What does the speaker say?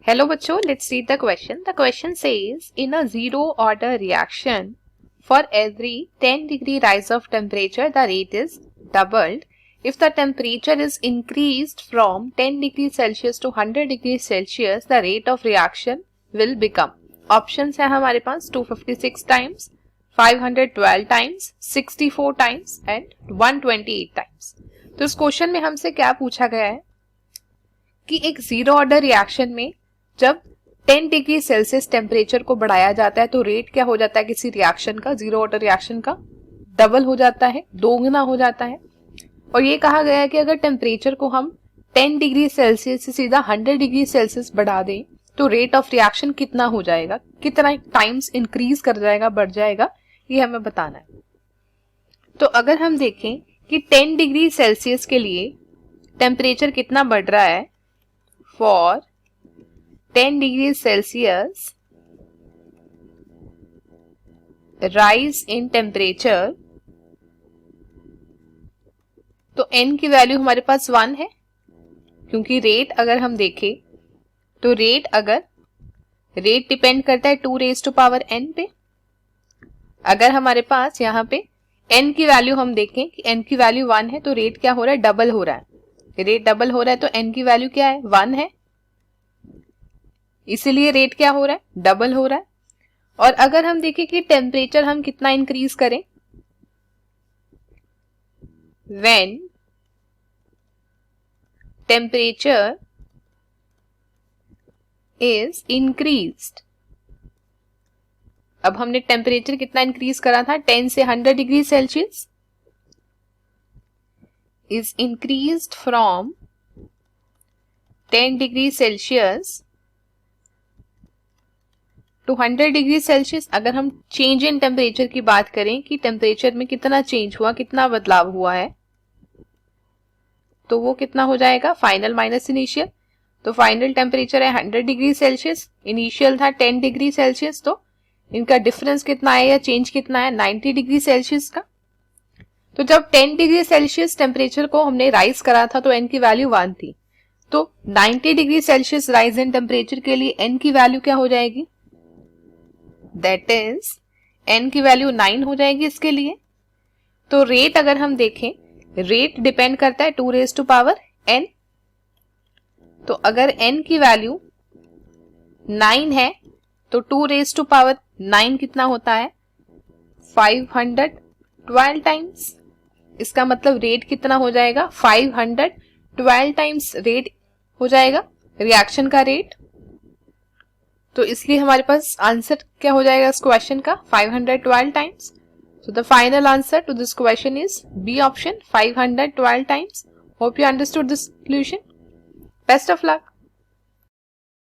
Hello बच्चों, let's read the question. The question says, in a zero order reaction, for every 10 degree rise of temperature, the rate is doubled. If the temperature is increased from 10 degrees Celsius to 100 degrees Celsius, the rate of reaction will become. Options है हमारे पास 256 times, 512 times, 64 times and 128 times. तो इस question में हमसे क्या पूछा गया है कि एक जीरो ऑर्डर रिएक्शन में जब 10 डिग्री सेल्सियस टेम्परेचर को बढ़ाया जाता है तो रेट क्या हो जाता है किसी रिएक्शन का, जीरो ऑर्डर रिएक्शन का डबल हो जाता है, दोगुना हो जाता है। और ये कहा गया है कि अगर टेम्परेचर को हम 10 डिग्री सेल्सियस से सीधा 100 डिग्री सेल्सियस बढ़ा दें तो रेट ऑफ रिएक्शन कितना हो जाएगा, कितना टाइम्स इंक्रीज कर जाएगा, बढ़ जाएगा, ये हमें बताना है। तो अगर हम देखें कि 10 डिग्री सेल्सियस के लिए टेम्परेचर कितना बढ़ रहा है, for 10 degree Celsius rise in temperature, तो n की वैल्यू हमारे पास 1 है, क्योंकि रेट अगर हम देखें तो रेट डिपेंड करता है 2 रेज टू पावर n पे। अगर हमारे पास यहाँ पे n की वैल्यू हम देखें कि n की वैल्यू 1 है तो रेट क्या हो रहा है, डबल हो रहा है। रेट डबल हो रहा है तो n की वैल्यू क्या है, 1 है, इसीलिए रेट क्या हो रहा है, डबल हो रहा है। और अगर हम देखें कि टेम्परेचर हम कितना इंक्रीज करें, व्हेन टेम्परेचर इज इंक्रीज्ड, अब हमने टेम्परेचर कितना इंक्रीज करा था, 10 से 100 degree Celsius, is increased from 10 degree Celsius to 100 degree Celsius. अगर हम चेंज इन टेम्परेचर की बात करें कि टेम्परेचर में कितना चेंज हुआ, कितना बदलाव हुआ है, तो वो कितना हो जाएगा, फाइनल माइनस इनिशियल। तो फाइनल टेम्परेचर है 100 डिग्री सेल्सियस, इनिशियल था 10 डिग्री सेल्सियस, तो इनका डिफरेंस कितना है या चेंज कितना है, 90 डिग्री सेल्सियस का। तो जब 10 डिग्री सेल्सियस टेम्परेचर को हमने राइज करा था तो n की वैल्यू 1 थी, तो 90 degree Celsius rise in temperature के लिए n की वैल्यू क्या हो जाएगी, दैट इज n की वैल्यू 9 हो जाएगी इसके लिए। तो रेट अगर हम देखें, रेट डिपेंड करता है 2 रेज टू पावर n, तो अगर n की वैल्यू 9 है तो 2 रेज टू पावर 9 कितना होता है, 512 टाइम्स। इसका मतलब रेट कितना हो जाएगा, 512 टाइम्स रेट हो जाएगा रिएक्शन का रेट। तो इसलिए हमारे पास आंसर क्या हो जाएगा इस क्वेश्चन का, 512 times. So the final answer to this question is B option, 512 times. Hope you understood this solution. Best of luck.